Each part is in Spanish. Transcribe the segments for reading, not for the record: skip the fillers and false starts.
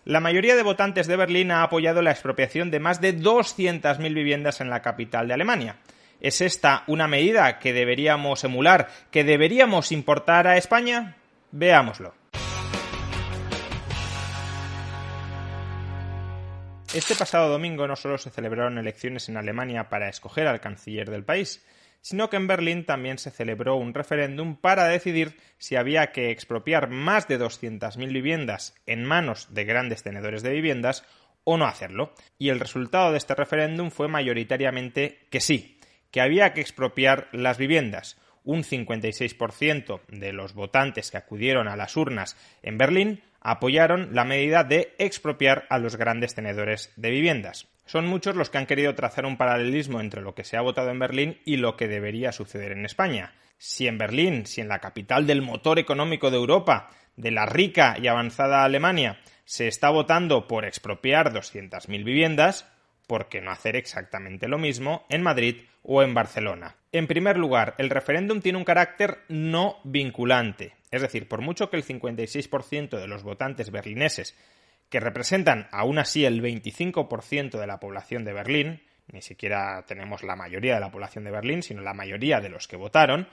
La mayoría de votantes de Berlín ha apoyado la expropiación de más de 200.000 viviendas en la capital de Alemania. ¿Es esta una medida que deberíamos emular, que deberíamos importar a España? Veámoslo. Este pasado domingo no solo se celebraron elecciones en Alemania para escoger al canciller del país, sino que en Berlín también se celebró un referéndum para decidir si había que expropiar más de 200.000 viviendas en manos de grandes tenedores de viviendas o no hacerlo. Y el resultado de este referéndum fue mayoritariamente que sí, que había que expropiar las viviendas. Un 56% de los votantes que acudieron a las urnas en Berlín apoyaron la medida de expropiar a los grandes tenedores de viviendas. Son muchos los que han querido trazar un paralelismo entre lo que se ha votado en Berlín y lo que debería suceder en España. Si en Berlín, si en la capital del motor económico de Europa, de la rica y avanzada Alemania, se está votando por expropiar 200.000 viviendas, ¿por qué no hacer exactamente lo mismo en Madrid o en Barcelona? En primer lugar, el referéndum tiene un carácter no vinculante. Es decir, por mucho que el 56% de los votantes berlineses, que representan aún así el 25% de la población de Berlín, ni siquiera tenemos la mayoría de la población de Berlín, sino la mayoría de los que votaron,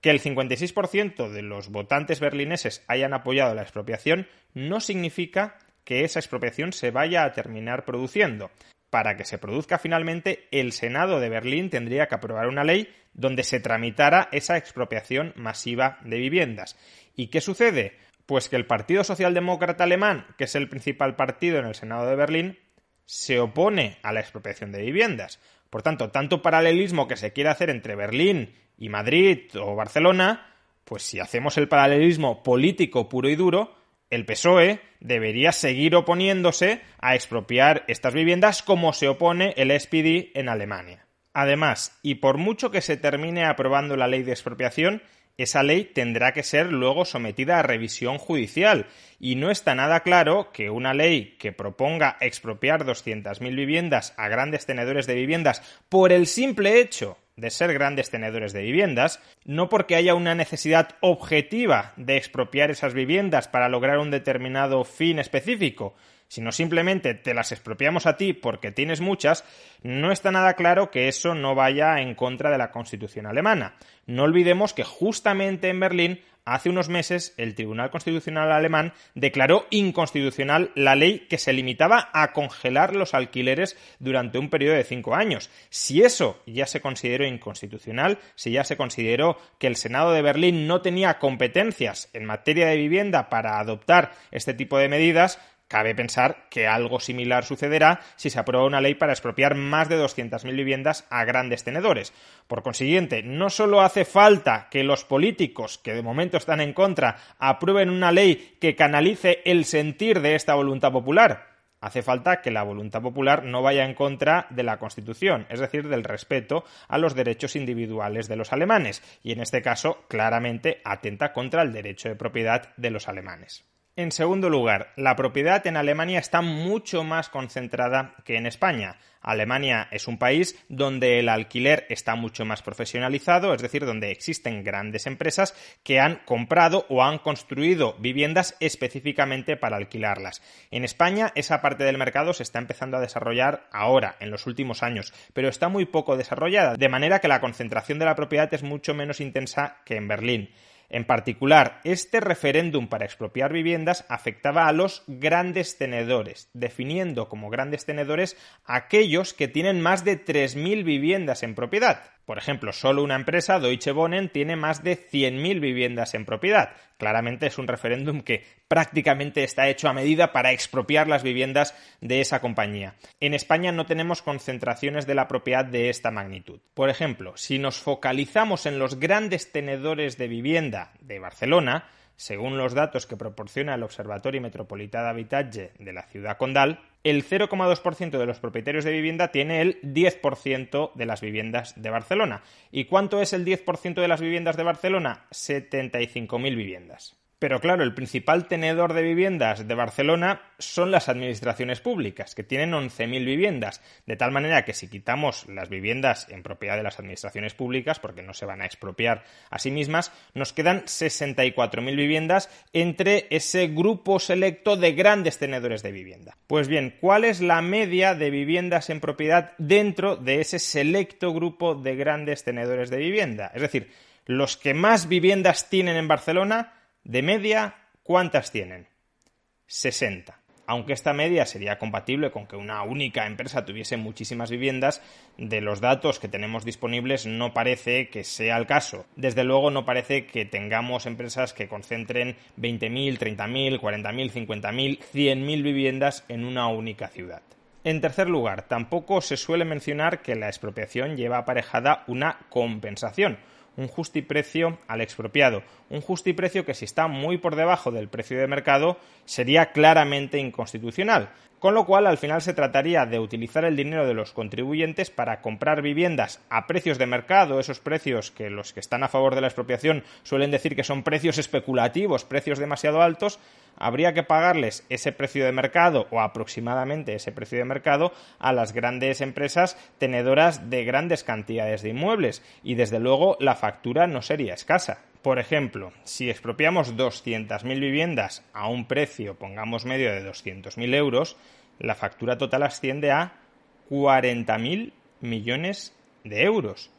que el 56% de los votantes berlineses hayan apoyado la expropiación no significa que esa expropiación se vaya a terminar produciendo. Para que se produzca finalmente, el Senado de Berlín tendría que aprobar una ley donde se tramitara esa expropiación masiva de viviendas. ¿Y qué sucede? Pues que el Partido Socialdemócrata Alemán, que es el principal partido en el Senado de Berlín, se opone a la expropiación de viviendas. Por tanto, tanto paralelismo que se quiere hacer entre Berlín y Madrid o Barcelona, pues si hacemos el paralelismo político puro y duro, el PSOE debería seguir oponiéndose a expropiar estas viviendas como se opone el SPD en Alemania. Además, y por mucho que se termine aprobando la ley de expropiación, esa ley tendrá que ser luego sometida a revisión judicial y no está nada claro que una ley que proponga expropiar 200.000 viviendas a grandes tenedores de viviendas por el simple hecho de ser grandes tenedores de viviendas, no porque haya una necesidad objetiva de expropiar esas viviendas para lograr un determinado fin específico, sino simplemente te las expropiamos a ti porque tienes muchas, no está nada claro que eso no vaya en contra de la Constitución alemana. No olvidemos que justamente en Berlín, hace unos meses, el Tribunal Constitucional alemán declaró inconstitucional la ley que se limitaba a congelar los alquileres durante un periodo de 5 años. Si eso ya se consideró inconstitucional, si ya se consideró que el Senado de Berlín no tenía competencias en materia de vivienda para adoptar este tipo de medidas, cabe pensar que algo similar sucederá si se aprueba una ley para expropiar más de 200.000 viviendas a grandes tenedores. Por consiguiente, no solo hace falta que los políticos, que de momento están en contra, aprueben una ley que canalice el sentir de esta voluntad popular. Hace falta que la voluntad popular no vaya en contra de la Constitución, es decir, del respeto a los derechos individuales de los alemanes, y en este caso claramente atenta contra el derecho de propiedad de los alemanes. En segundo lugar, la propiedad en Alemania está mucho más concentrada que en España. Alemania es un país donde el alquiler está mucho más profesionalizado, es decir, donde existen grandes empresas que han comprado o han construido viviendas específicamente para alquilarlas. En España esa parte del mercado se está empezando a desarrollar ahora, en los últimos años, pero está muy poco desarrollada, de manera que la concentración de la propiedad es mucho menos intensa que en Berlín. En particular, este referéndum para expropiar viviendas afectaba a los grandes tenedores, definiendo como grandes tenedores aquellos que tienen más de 3.000 viviendas en propiedad. Por ejemplo, solo una empresa, Deutsche Wohnen, tiene más de 100.000 viviendas en propiedad. Claramente es un referéndum que prácticamente está hecho a medida para expropiar las viviendas de esa compañía. En España no tenemos concentraciones de la propiedad de esta magnitud. Por ejemplo, si nos focalizamos en los grandes tenedores de vivienda de Barcelona, según los datos que proporciona el Observatori Metropolità d'Habitatge de la ciudad condal, el 0,2% de los propietarios de vivienda tiene el 10% de las viviendas de Barcelona. ¿Y cuánto es el 10% de las viviendas de Barcelona? 75.000 viviendas. Pero claro, el principal tenedor de viviendas de Barcelona son las administraciones públicas, que tienen 11.000 viviendas, de tal manera que si quitamos las viviendas en propiedad de las administraciones públicas, porque no se van a expropiar a sí mismas, nos quedan 64.000 viviendas entre ese grupo selecto de grandes tenedores de vivienda. Pues bien, ¿cuál es la media de viviendas en propiedad dentro de ese selecto grupo de grandes tenedores de vivienda? Es decir, los que más viviendas tienen en Barcelona, de media, ¿cuántas tienen? 60. Aunque esta media sería compatible con que una única empresa tuviese muchísimas viviendas, de los datos que tenemos disponibles no parece que sea el caso. Desde luego no parece que tengamos empresas que concentren 20.000, 30.000, 40.000, 50.000, 100.000 viviendas en una única ciudad. En tercer lugar, tampoco se suele mencionar que la expropiación lleva aparejada una compensación, un justiprecio al expropiado, un justiprecio que si está muy por debajo del precio de mercado sería claramente inconstitucional, con lo cual al final se trataría de utilizar el dinero de los contribuyentes para comprar viviendas a precios de mercado, esos precios que los que están a favor de la expropiación suelen decir que son precios especulativos, precios demasiado altos. Habría que pagarles ese precio de mercado o aproximadamente ese precio de mercado a las grandes empresas tenedoras de grandes cantidades de inmuebles y desde luego la factura no sería escasa. Por ejemplo, si expropiamos 200.000 viviendas a un precio, pongamos medio de 200.000 euros, la factura total asciende a 40.000 millones de euros.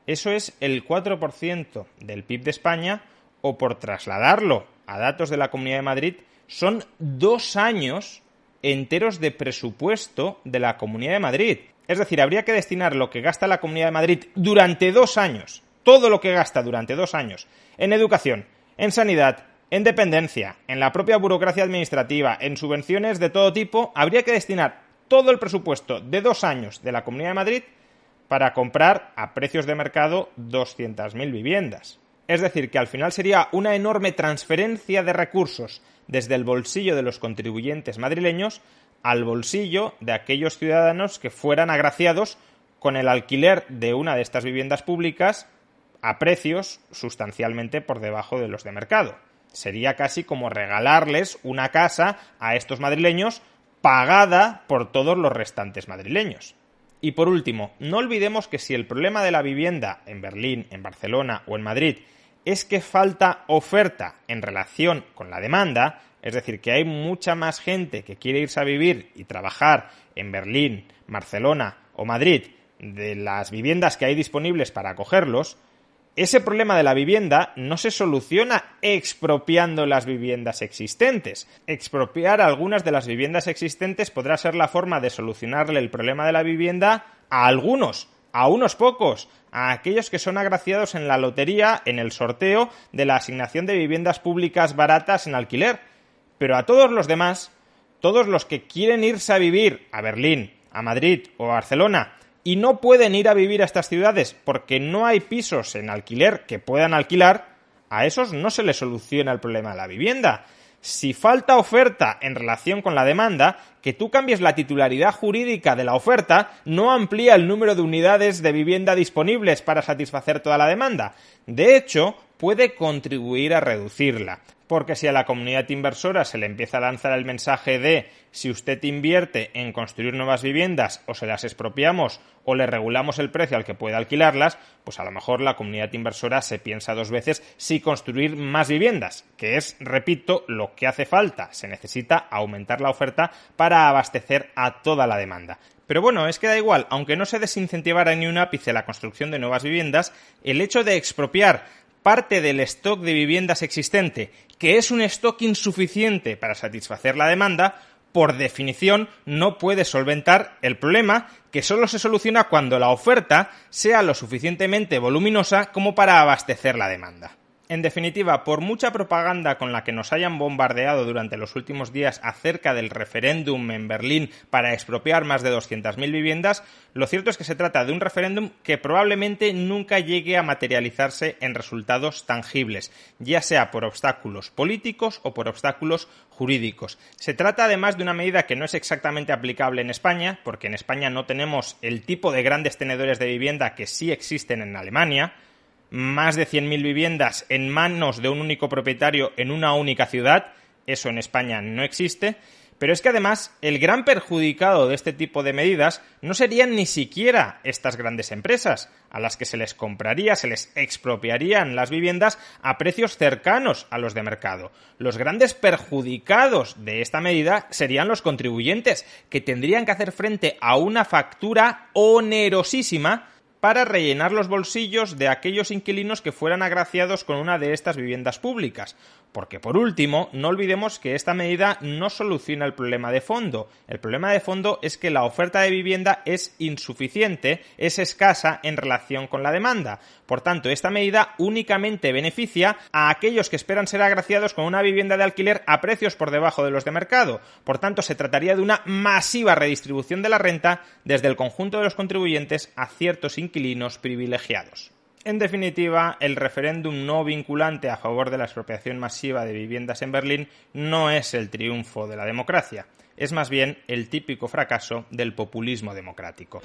Eso es el 4% del PIB de España o, por trasladarlo a datos de la Comunidad de Madrid, son 2 años enteros de presupuesto de la Comunidad de Madrid. Es decir, habría que destinar lo que gasta la Comunidad de Madrid durante 2 años, todo lo que gasta durante 2 años, en educación, en sanidad, en dependencia, en la propia burocracia administrativa, en subvenciones de todo tipo, habría que destinar todo el presupuesto de 2 años de la Comunidad de Madrid para comprar a precios de mercado 200.000 viviendas. Es decir, que al final sería una enorme transferencia de recursos desde el bolsillo de los contribuyentes madrileños al bolsillo de aquellos ciudadanos que fueran agraciados con el alquiler de una de estas viviendas públicas a precios sustancialmente por debajo de los de mercado. Sería casi como regalarles una casa a estos madrileños pagada por todos los restantes madrileños. Y por último, no olvidemos que si el problema de la vivienda en Berlín, en Barcelona o en Madrid es que falta oferta en relación con la demanda, es decir, que hay mucha más gente que quiere irse a vivir y trabajar en Berlín, Barcelona o Madrid de las viviendas que hay disponibles para acogerlos, ese problema de la vivienda no se soluciona expropiando las viviendas existentes. Expropiar algunas de las viviendas existentes podrá ser la forma de solucionarle el problema de la vivienda a algunos, a unos pocos, a aquellos que son agraciados en la lotería, en el sorteo de la asignación de viviendas públicas baratas en alquiler. Pero a todos los demás, todos los que quieren irse a vivir a Berlín, a Madrid o a Barcelona y no pueden ir a vivir a estas ciudades porque no hay pisos en alquiler que puedan alquilar, a esos no se les soluciona el problema de la vivienda. Si falta oferta en relación con la demanda, que tú cambies la titularidad jurídica de la oferta no amplía el número de unidades de vivienda disponibles para satisfacer toda la demanda. De hecho, puede contribuir a reducirla. Porque si a la comunidad inversora se le empieza a lanzar el mensaje de si usted invierte en construir nuevas viviendas o se las expropiamos o le regulamos el precio al que puede alquilarlas, pues a lo mejor la comunidad inversora se piensa 2 veces si construir más viviendas, que es, repito, lo que hace falta. Se necesita aumentar la oferta para abastecer a toda la demanda. Pero bueno, es que da igual, aunque no se desincentivara ni un ápice la construcción de nuevas viviendas, el hecho de expropiar parte del stock de viviendas existente, que es un stock insuficiente para satisfacer la demanda, por definición no puede solventar el problema, que solo se soluciona cuando la oferta sea lo suficientemente voluminosa como para abastecer la demanda. En definitiva, por mucha propaganda con la que nos hayan bombardeado durante los últimos días acerca del referéndum en Berlín para expropiar más de 200.000 viviendas, lo cierto es que se trata de un referéndum que probablemente nunca llegue a materializarse en resultados tangibles, ya sea por obstáculos políticos o por obstáculos jurídicos. Se trata además de una medida que no es exactamente aplicable en España, porque en España no tenemos el tipo de grandes tenedores de vivienda que sí existen en Alemania. más de 100.000 viviendas en manos de un único propietario en una única ciudad. Eso en España no existe. Pero es que además el gran perjudicado de este tipo de medidas no serían ni siquiera estas grandes empresas, a las que se les compraría, se les expropiarían las viviendas a precios cercanos a los de mercado. Los grandes perjudicados de esta medida serían los contribuyentes, que tendrían que hacer frente a una factura onerosísima para rellenar los bolsillos de aquellos inquilinos que fueran agraciados con una de estas viviendas públicas. Porque, por último, no olvidemos que esta medida no soluciona el problema de fondo. El problema de fondo es que la oferta de vivienda es insuficiente, es escasa en relación con la demanda. Por tanto, esta medida únicamente beneficia a aquellos que esperan ser agraciados con una vivienda de alquiler a precios por debajo de los de mercado. Por tanto, se trataría de una masiva redistribución de la renta desde el conjunto de los contribuyentes a ciertos inquilinos privilegiados. En definitiva, el referéndum no vinculante a favor de la expropiación masiva de viviendas en Berlín no es el triunfo de la democracia, es más bien el típico fracaso del populismo democrático.